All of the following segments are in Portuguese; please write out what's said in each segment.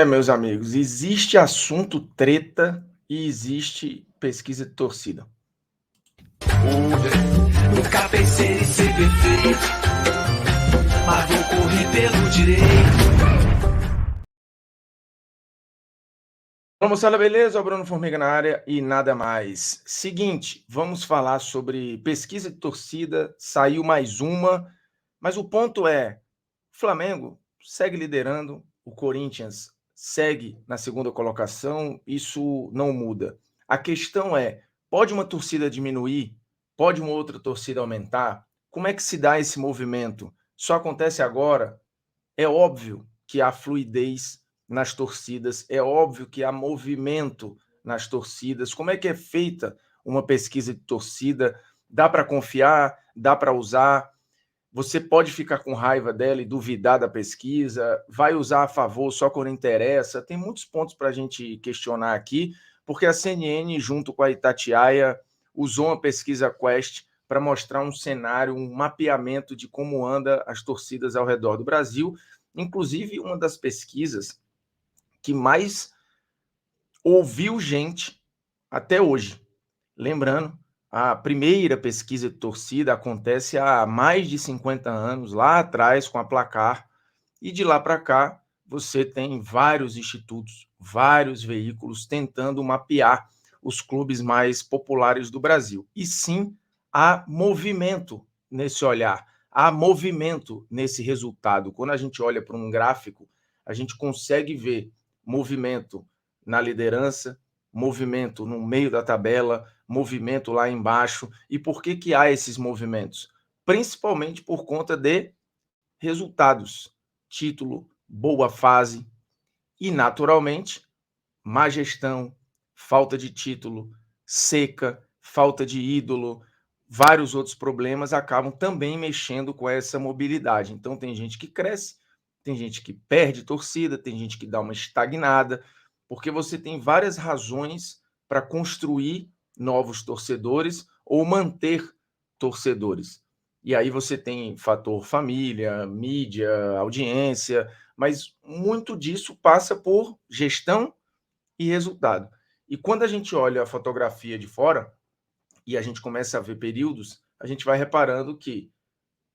Meus amigos, existe assunto treta e existe pesquisa de torcida. Nunca pensei em ser perfeito, mas vou correr pelo direito. Fala moçada, beleza? O Bruno Formiga na área e nada mais. Seguinte, vamos falar sobre pesquisa de torcida. Saiu mais uma, mas o ponto é: o Flamengo segue liderando, o Corinthians segue na segunda colocação, isso não muda. A questão é: pode uma torcida diminuir? Pode uma outra torcida aumentar? Como é que se dá esse movimento? Só acontece agora? É óbvio que há fluidez nas torcidas, é óbvio que há movimento nas torcidas. Como é que é feita uma pesquisa de torcida? Dá para confiar? Dá para usar? Você pode ficar com raiva dela e duvidar da pesquisa? Vai usar a favor só quando interessa? Tem muitos pontos para a gente questionar aqui, porque a CNN, junto com a Itatiaia, usou uma pesquisa Quest para mostrar um cenário, um mapeamento de como anda as torcidas ao redor do Brasil. Inclusive, uma das pesquisas que mais ouviu gente até hoje. Lembrando, a primeira pesquisa de torcida acontece há mais de 50 anos, lá atrás, com a Placar, e de lá para cá você tem vários institutos, vários veículos tentando mapear os clubes mais populares do Brasil. E sim, há movimento nesse olhar, há movimento nesse resultado. Quando a gente olha para um gráfico, a gente consegue ver movimento na liderança, movimento no meio da tabela, movimento lá embaixo. E por que que há esses movimentos? Principalmente por conta de resultados, título, boa fase e, naturalmente, má gestão, falta de título, seca, falta de ídolo, vários outros problemas acabam também mexendo com essa mobilidade. Então, tem gente que cresce, tem gente que perde torcida, tem gente que dá uma estagnada, porque você tem várias razões para construir novos torcedores ou manter torcedores. E aí você tem fator família, mídia, audiência, mas muito disso passa por gestão e resultado. E quando a gente olha a fotografia de fora e a gente começa a ver períodos, a gente vai reparando que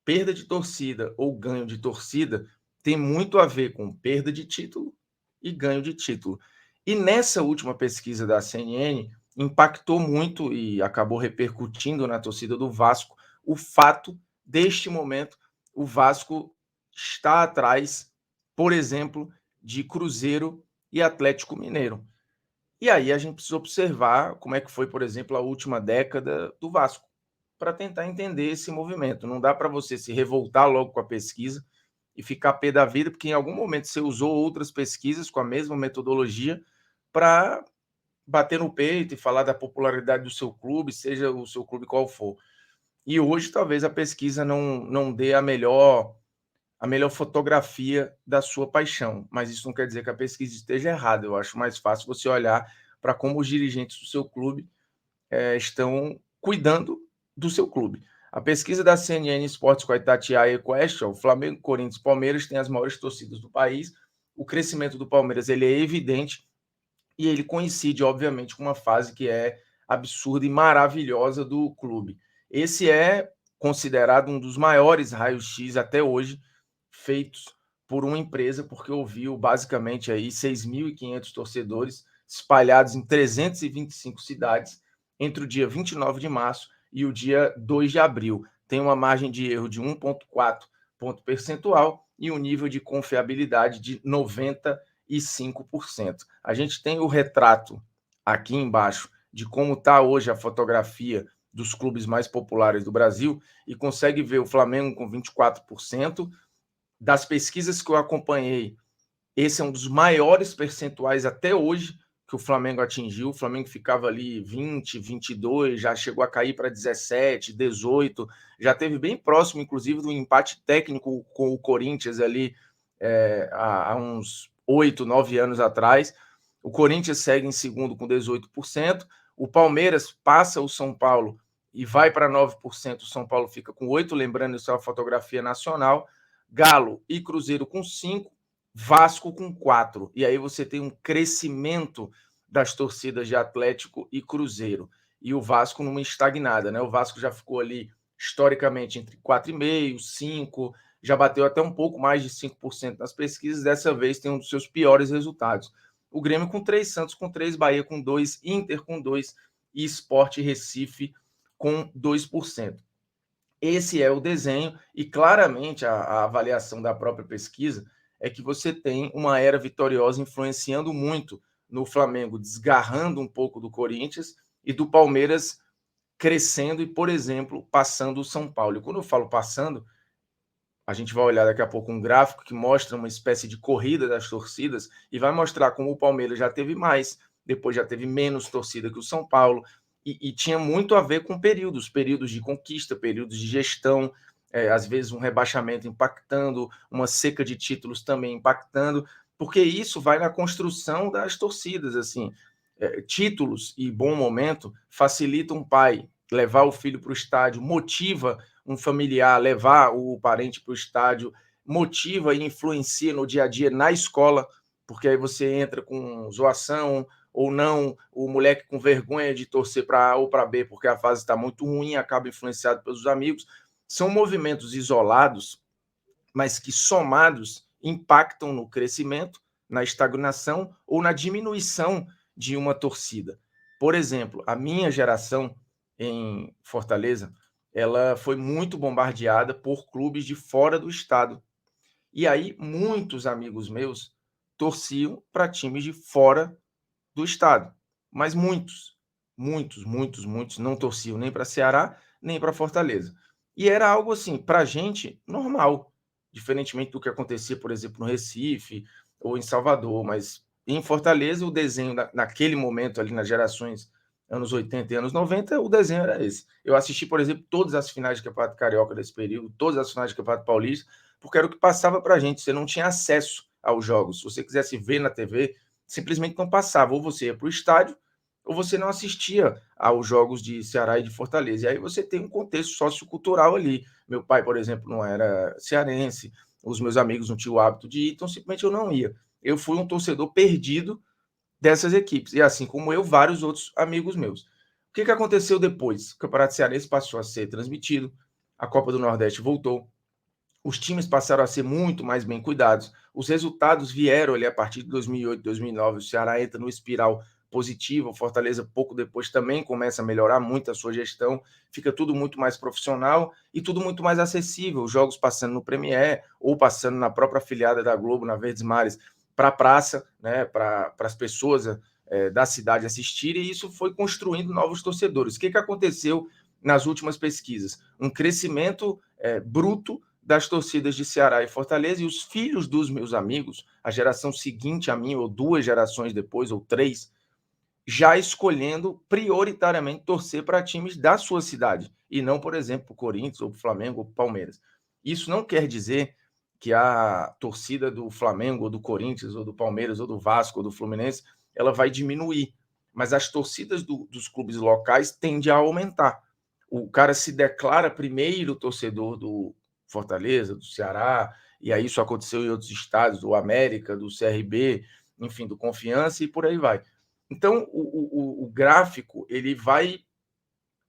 perda de torcida ou ganho de torcida tem muito a ver com perda de título e ganho de título. E nessa última pesquisa da CNN, impactou muito e acabou repercutindo na torcida do Vasco o fato deste momento o Vasco está atrás, por exemplo, de Cruzeiro e Atlético Mineiro. E aí a gente precisa observar como é que foi, por exemplo, a última década do Vasco, para tentar entender esse movimento. Não dá para você se revoltar logo com a pesquisa e ficar pé da vida, porque em algum momento você usou outras pesquisas com a mesma metodologia para bater no peito e falar da popularidade do seu clube, seja o seu clube qual for. E hoje talvez a pesquisa não dê a melhor fotografia da sua paixão, mas isso não quer dizer que a pesquisa esteja errada. Eu acho mais fácil você olhar para como os dirigentes do seu clube estão cuidando do seu clube. A pesquisa da CNN Esportes com a Itatiaia Quest, o Flamengo, Corinthians e Palmeiras têm as maiores torcidas do país. O crescimento do Palmeiras ele é evidente e ele coincide, obviamente, com uma fase que é absurda e maravilhosa do clube. Esse é considerado um dos maiores raios-x até hoje feitos por uma empresa, porque ouviu basicamente aí 6.500 torcedores espalhados em 325 cidades entre o dia 29 de março e o dia 2 de abril. Tem uma margem de erro de 1,4 ponto percentual e um nível de confiabilidade de 95%. A gente tem o retrato aqui embaixo de como está hoje a fotografia dos clubes mais populares do Brasil e consegue ver o Flamengo com 24%. Das pesquisas que eu acompanhei, esse é um dos maiores percentuais até hoje que o Flamengo atingiu. O Flamengo ficava ali 20, 22, já chegou a cair para 17, 18, já teve bem próximo, inclusive, do empate técnico com o Corinthians ali há uns 8, 9 anos atrás. O Corinthians segue em segundo com 18%. O Palmeiras passa o São Paulo e vai para 9%. O São Paulo fica com 8%, lembrando isso é uma fotografia nacional. Galo e Cruzeiro com 5%. Vasco com 4. E aí você tem um crescimento das torcidas de Atlético e Cruzeiro. E o Vasco numa estagnada, né? O Vasco já ficou ali historicamente entre 4,5%, 5%, já bateu até um pouco mais de 5% nas pesquisas. Dessa vez tem um dos seus piores resultados. O Grêmio com 3, Santos com 3, Bahia com 2, Inter com 2 e Sport Recife com 2%. Esse é o desenho e claramente a avaliação da própria pesquisa é que você tem uma era vitoriosa influenciando muito no Flamengo, desgarrando um pouco do Corinthians e do Palmeiras crescendo e, por exemplo, passando o São Paulo. E quando eu falo passando, a gente vai olhar daqui a pouco um gráfico que mostra uma espécie de corrida das torcidas e vai mostrar como o Palmeiras já teve mais, depois já teve menos torcida que o São Paulo, e tinha muito a ver com períodos de conquista, períodos de gestão, às vezes um rebaixamento impactando, uma seca de títulos também impactando, porque isso vai na construção das torcidas, assim, títulos e bom momento facilita um pai levar o filho para o estádio, motiva um familiar levar o parente para o estádio, motiva e influencia no dia a dia na escola, porque aí você entra com zoação ou não, o moleque com vergonha de torcer para A ou para B porque a fase está muito ruim, acaba influenciado pelos amigos. São movimentos isolados, mas que somados impactam no crescimento, na estagnação ou na diminuição de uma torcida. Por exemplo, a minha geração em Fortaleza, ela foi muito bombardeada por clubes de fora do estado. E aí muitos amigos meus torciam para times de fora do estado, mas muitos não torciam nem para Ceará, nem para Fortaleza. E era algo assim, para a gente, normal, diferentemente do que acontecia, por exemplo, no Recife ou em Salvador, mas em Fortaleza o desenho, naquele momento ali nas gerações anos 80 e anos 90, o desenho era esse. Eu assisti, por exemplo, todas as finais de Campeonato Carioca desse período, todas as finais de Campeonato Paulista, porque era o que passava para a gente, você não tinha acesso aos jogos. Se você quisesse ver na TV, simplesmente não passava. Ou você ia para o estádio, ou você não assistia aos jogos de Ceará e de Fortaleza. E aí você tem um contexto sociocultural ali. Meu pai, por exemplo, não era cearense, os meus amigos não tinham o hábito de ir, então simplesmente eu não ia. Eu fui um torcedor perdido dessas equipes, e assim como eu, vários outros amigos meus. O que aconteceu depois? O Campeonato Cearense passou a ser transmitido, a Copa do Nordeste voltou, os times passaram a ser muito mais bem cuidados, os resultados vieram ali a partir de 2008, 2009, o Ceará entra no espiral positivo, o Fortaleza pouco depois também começa a melhorar muito a sua gestão, fica tudo muito mais profissional e tudo muito mais acessível, os jogos passando no Premier ou passando na própria afiliada da Globo, na Verdes Mares, para a praça, né, para as pessoas da cidade assistirem, e isso foi construindo novos torcedores. O que aconteceu nas últimas pesquisas? Um crescimento bruto das torcidas de Ceará e Fortaleza, e os filhos dos meus amigos, a geração seguinte a mim, ou 2 gerações depois, ou 3, já escolhendo prioritariamente torcer para times da sua cidade, e não, por exemplo, o Corinthians, ou o Flamengo, ou o Palmeiras. Isso não quer dizer que a torcida do Flamengo, ou do Corinthians, ou do Palmeiras, ou do Vasco, ou do Fluminense, ela vai diminuir, mas as torcidas dos clubes locais tendem a aumentar. O cara se declara primeiro torcedor do Fortaleza, do Ceará, e aí isso aconteceu em outros estados, do América, do CRB, enfim, do Confiança e por aí vai. Então, o gráfico ele vai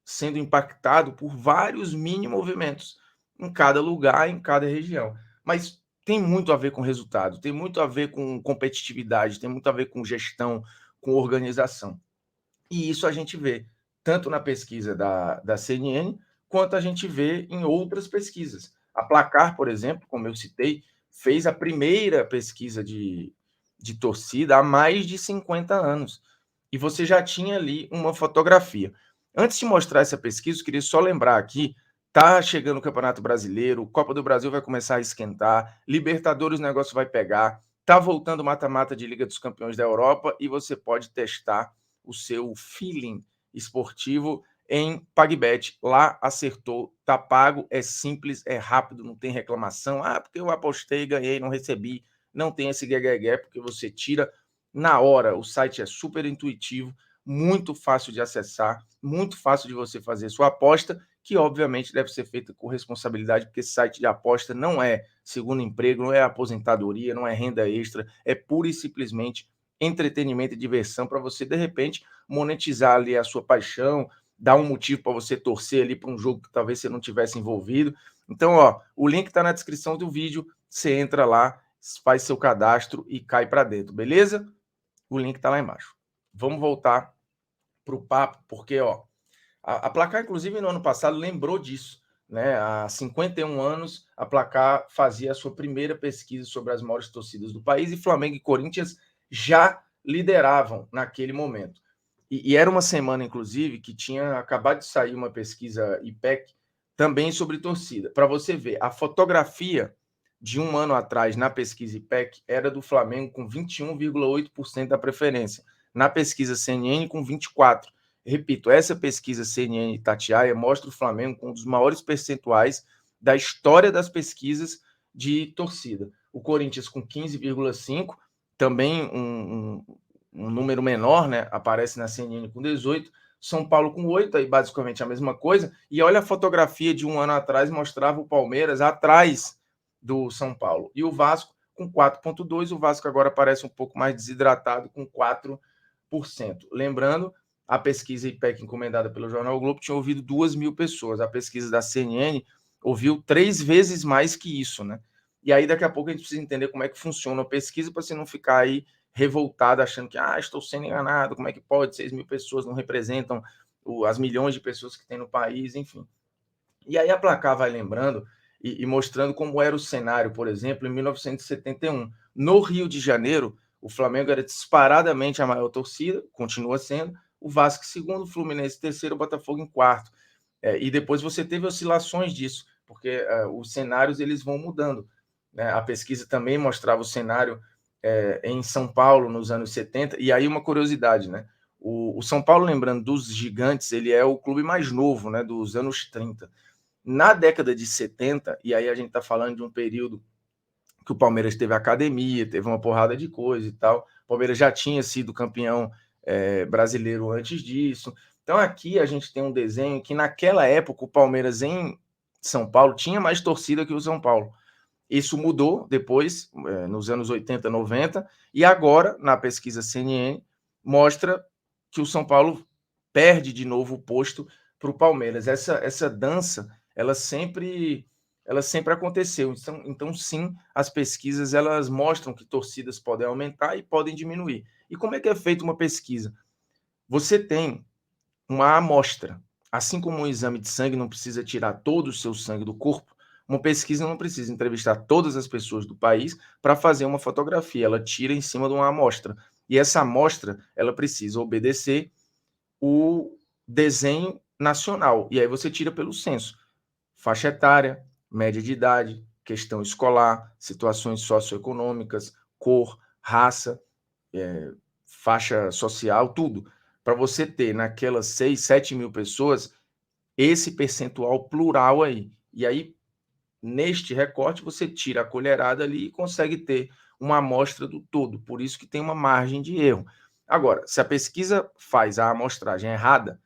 sendo impactado por vários mini movimentos em cada lugar, em cada região. Mas tem muito a ver com resultado, tem muito a ver com competitividade, tem muito a ver com gestão, com organização. E isso a gente vê tanto na pesquisa da CNN, quanto a gente vê em outras pesquisas. A Placar, por exemplo, como eu citei, fez a primeira pesquisa de torcida há mais de 50 anos. E você já tinha ali uma fotografia. Antes de mostrar essa pesquisa, eu queria só lembrar aqui, tá chegando o Campeonato Brasileiro, Copa do Brasil vai começar a esquentar, Libertadores o negócio vai pegar, tá voltando o mata-mata de Liga dos Campeões da Europa e você pode testar o seu feeling esportivo em PagBet. Lá acertou, tá pago, é simples, é rápido, não tem reclamação. Ah, porque eu apostei, ganhei, não recebi. Não tem esse gué, porque você tira na hora. O site é super intuitivo, muito fácil de acessar, muito fácil de você fazer sua aposta, que obviamente deve ser feita com responsabilidade, porque esse site de aposta não é segundo emprego, não é aposentadoria, não é renda extra, é pura e simplesmente entretenimento e diversão para você, de repente, monetizar ali a sua paixão, dar um motivo para você torcer ali para um jogo que talvez você não tivesse envolvido. Então, ó, o link está na descrição do vídeo, você entra lá, faz seu cadastro e cai para dentro, beleza? O link está lá embaixo. Vamos voltar para o papo, porque ó, a Placar, inclusive, no ano passado, lembrou disso. Né? Há 51 anos, a Placar fazia a sua primeira pesquisa sobre as maiores torcidas do país e Flamengo e Corinthians já lideravam naquele momento. E era uma semana, inclusive, que tinha acabado de sair uma pesquisa IPEC também sobre torcida. Para você ver, a fotografia de um ano atrás na pesquisa IPEC era do Flamengo com 21,8% da preferência. Na pesquisa CNN, com 24%. Repito, essa pesquisa CNN Itatiaia mostra o Flamengo com um dos maiores percentuais da história das pesquisas de torcida. O Corinthians com 15,5%, também um número menor, né? Aparece na CNN com 18%, São Paulo com 8%, aí basicamente a mesma coisa. E olha a fotografia de um ano atrás, mostrava o Palmeiras atrás do São Paulo. E o Vasco com 4,2%, o Vasco agora parece um pouco mais desidratado, com 4%. Lembrando, a pesquisa IPEC encomendada pelo Jornal o Globo tinha ouvido 2.000 pessoas. A pesquisa da CNN ouviu 3 vezes mais que isso, né? E aí, daqui a pouco, a gente precisa entender como é que funciona a pesquisa para você não ficar aí revoltado, achando que estou sendo enganado, como é que pode? 6.000 pessoas não representam as milhões de pessoas que tem no país, enfim. E aí a Placar vai lembrando e mostrando como era o cenário, por exemplo, em 1971. No Rio de Janeiro, o Flamengo era disparadamente a maior torcida, continua sendo, o Vasco segundo, o Fluminense terceiro, o Botafogo em quarto. E depois você teve oscilações disso, porque os cenários eles vão mudando. Né? A pesquisa também mostrava o cenário em São Paulo nos anos 70, e aí uma curiosidade, né? O São Paulo, lembrando dos gigantes, ele é o clube mais novo, né, dos anos 30. Na década de 70, e aí a gente está falando de um período que o Palmeiras teve academia, teve uma porrada de coisa e tal. O Palmeiras já tinha sido campeão brasileiro antes disso. Então aqui a gente tem um desenho que naquela época o Palmeiras em São Paulo tinha mais torcida que o São Paulo. Isso mudou depois, nos anos 80, 90, e agora, na pesquisa CNN, mostra que o São Paulo perde de novo o posto para o Palmeiras. Essa dança, ela sempre aconteceu. Então, sim, as pesquisas elas mostram que torcidas podem aumentar e podem diminuir. E como é que é feita uma pesquisa? Você tem uma amostra. Assim como um exame de sangue não precisa tirar todo o seu sangue do corpo, uma pesquisa não precisa entrevistar todas as pessoas do país para fazer uma fotografia. Ela tira em cima de uma amostra. E essa amostra, ela precisa obedecer o desenho nacional. E aí você tira pelo censo. Faixa etária, média de idade, questão escolar, situações socioeconômicas, cor, raça, faixa social, tudo. Para você ter naquelas 6, 7 mil pessoas esse percentual plural aí. E aí, neste recorte, você tira a colherada ali e consegue ter uma amostra do todo. Por isso que tem uma margem de erro. Agora, se a pesquisa faz a amostragem errada,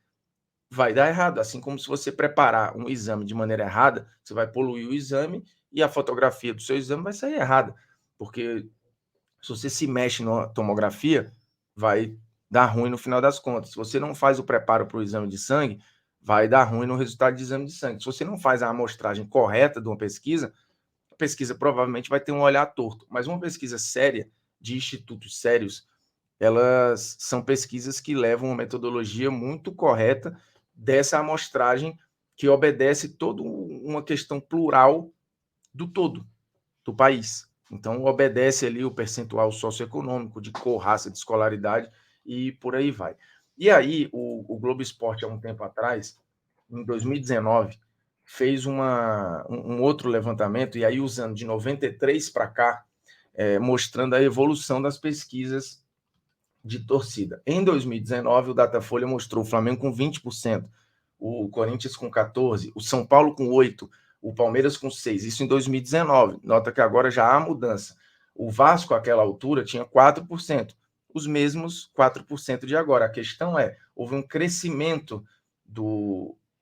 vai dar errado. Assim como se você preparar um exame de maneira errada, você vai poluir o exame e a fotografia do seu exame vai sair errada. Porque se você se mexe na tomografia, vai dar ruim no final das contas. Se você não faz o preparo para o exame de sangue, vai dar ruim no resultado de exame de sangue. Se você não faz a amostragem correta de uma pesquisa, a pesquisa provavelmente vai ter um olhar torto. Mas uma pesquisa séria, de institutos sérios, elas são pesquisas que levam uma metodologia muito correta dessa amostragem que obedece toda uma questão plural do todo, do país. Então, obedece ali o percentual socioeconômico, de cor, raça, de escolaridade e por aí vai. E aí, o Globo Esporte, há um tempo atrás, em 2019, fez um outro levantamento, e aí usando de 93 para cá, mostrando a evolução das pesquisas de torcida. Em 2019, o Datafolha mostrou o Flamengo com 20%, o Corinthians com 14%, o São Paulo com 8%, o Palmeiras com 6%. Isso em 2019. Nota que agora já há mudança. O Vasco, àquela altura, tinha 4%. Os mesmos 4% de agora. A questão é, houve um crescimento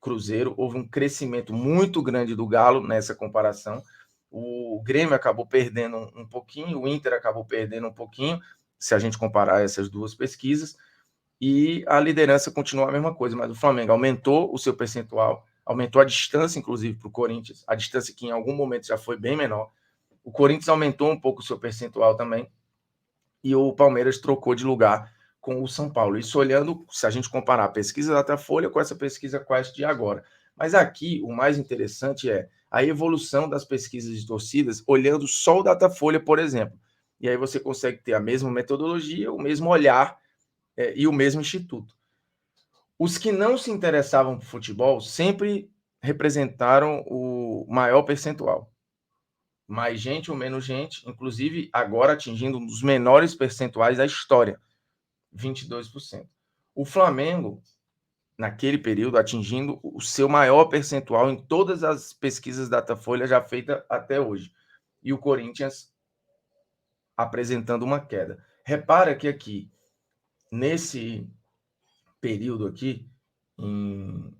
Cruzeiro, houve um crescimento muito grande do Galo nessa comparação. O Grêmio acabou perdendo um pouquinho, o Inter acabou perdendo um pouquinho, se a gente comparar essas duas pesquisas, e a liderança continua a mesma coisa, mas o Flamengo aumentou o seu percentual, aumentou a distância, inclusive, para o Corinthians, a distância que em algum momento já foi bem menor. O Corinthians aumentou um pouco o seu percentual também, e o Palmeiras trocou de lugar com o São Paulo. Isso olhando, se a gente comparar a pesquisa Datafolha com essa pesquisa Quest de agora. Mas aqui o mais interessante é a evolução das pesquisas de torcidas olhando só o Datafolha, por exemplo. E aí você consegue ter a mesma metodologia, o mesmo olhar e o mesmo instituto. Os que não se interessavam por futebol sempre representaram o maior percentual. Mais gente ou menos gente, inclusive agora atingindo um dos menores percentuais da história, 22%. O Flamengo, naquele período, atingindo o seu maior percentual em todas as pesquisas Datafolha já feitas até hoje. E o Corinthians apresentando uma queda. Repara que aqui, nesse período aqui, em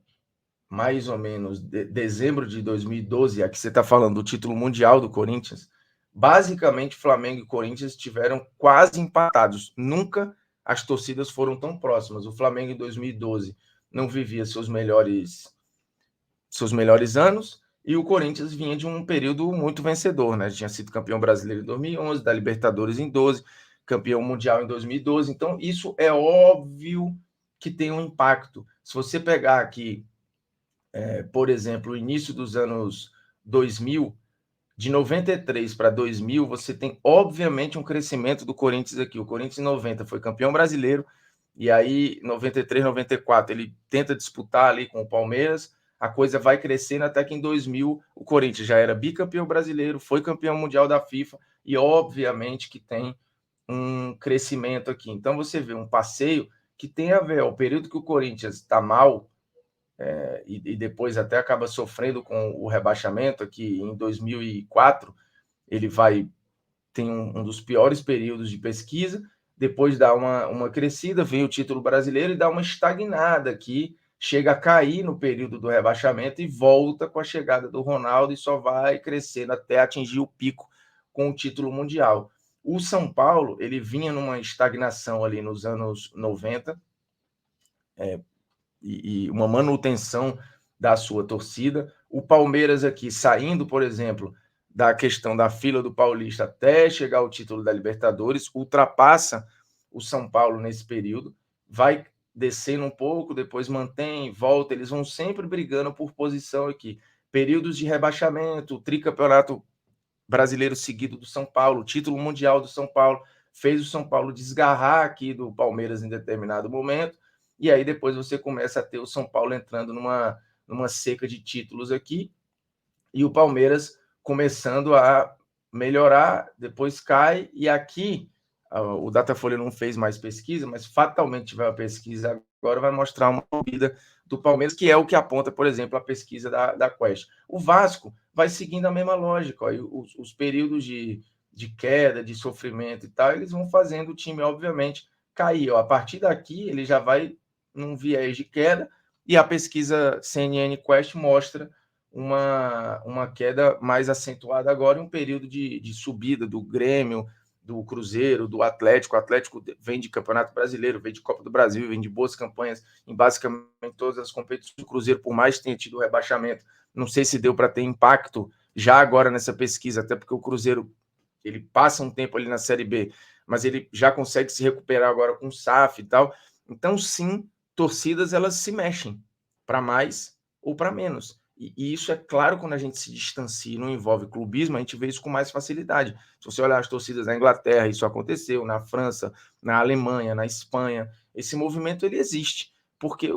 mais ou menos dezembro de 2012, aqui você está falando do título mundial do Corinthians, basicamente Flamengo e Corinthians estiveram quase empatados. Nunca as torcidas foram tão próximas. O Flamengo em 2012 não vivia seus melhores anos e o Corinthians vinha de um período muito vencedor, né? Tinha sido campeão brasileiro em 2011, da Libertadores em 12, campeão mundial em 2012. Então isso é óbvio que tem um impacto. Se você pegar aqui por exemplo, o início dos anos 2000, de 93 para 2000, você tem, obviamente, um crescimento do Corinthians aqui. O Corinthians em 90 foi campeão brasileiro, e aí, 93, 94, ele tenta disputar ali com o Palmeiras, a coisa vai crescendo até que em 2000 o Corinthians já era bicampeão brasileiro, foi campeão mundial da FIFA, e obviamente que tem um crescimento aqui. Então, você vê um passeio que tem a ver, o período que o Corinthians está mal, e depois até acaba sofrendo com o rebaixamento, que em 2004 ele tem um dos piores períodos de pesquisa, depois dá uma crescida, vem o título brasileiro e dá uma estagnada aqui, chega a cair no período do rebaixamento e volta com a chegada do Ronaldo e só vai crescendo até atingir o pico com o título mundial. O São Paulo, ele vinha numa estagnação ali nos anos 90, e uma manutenção da sua torcida. O Palmeiras aqui saindo, por exemplo, da questão da fila do Paulista até chegar ao título da Libertadores, ultrapassa o São Paulo nesse período, vai descendo um pouco, depois mantém, volta, eles vão sempre brigando por posição aqui. Períodos de rebaixamento, tricampeonato brasileiro seguido do São Paulo, título mundial do São Paulo, fez o São Paulo desgarrar aqui do Palmeiras em determinado momento, e aí depois você começa a ter o São Paulo entrando numa seca de títulos aqui, e o Palmeiras começando a melhorar, depois cai, e aqui o Datafolha não fez mais pesquisa, mas fatalmente tiver uma pesquisa agora, vai mostrar uma subida do Palmeiras, que é o que aponta, por exemplo, a pesquisa da Quest. O Vasco vai seguindo a mesma lógica, ó, os períodos de queda, de sofrimento e tal, eles vão fazendo o time, obviamente, cair. Ó. A partir daqui, ele já vai num viés de queda, e a pesquisa CNN Quest mostra uma queda mais acentuada agora em um período de subida do Grêmio, do Cruzeiro, do Atlético. O Atlético vem de Campeonato Brasileiro, vem de Copa do Brasil, vem de boas campanhas em basicamente todas as competições. O Cruzeiro, por mais que tenha tido rebaixamento, não sei se deu para ter impacto já agora nessa pesquisa, até porque o Cruzeiro ele passa um tempo ali na Série B, mas ele já consegue se recuperar agora com o SAF e tal. Então, sim, torcidas elas se mexem para mais ou para menos. E isso é claro quando a gente se distancia e não envolve clubismo, a gente vê isso com mais facilidade. Se você olhar as torcidas na Inglaterra, isso aconteceu, na França, na Alemanha, na Espanha, esse movimento ele existe, porque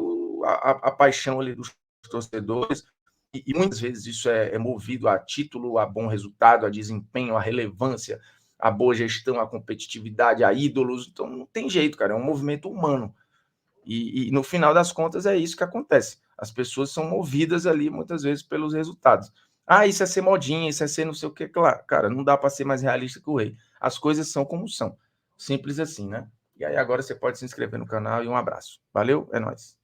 a paixão ali dos torcedores, e muitas vezes isso é movido a título, a bom resultado, a desempenho, a relevância, a boa gestão, a competitividade, a ídolos. Então não tem jeito, cara, é um movimento humano. E no final das contas é isso que acontece. As pessoas são movidas ali muitas vezes pelos resultados. Ah, isso é ser modinha, isso é ser não sei o que. Claro, cara, não dá para ser mais realista que o rei. As coisas são como são. Simples assim, né? E aí agora você pode se inscrever no canal e um abraço. Valeu, é nóis.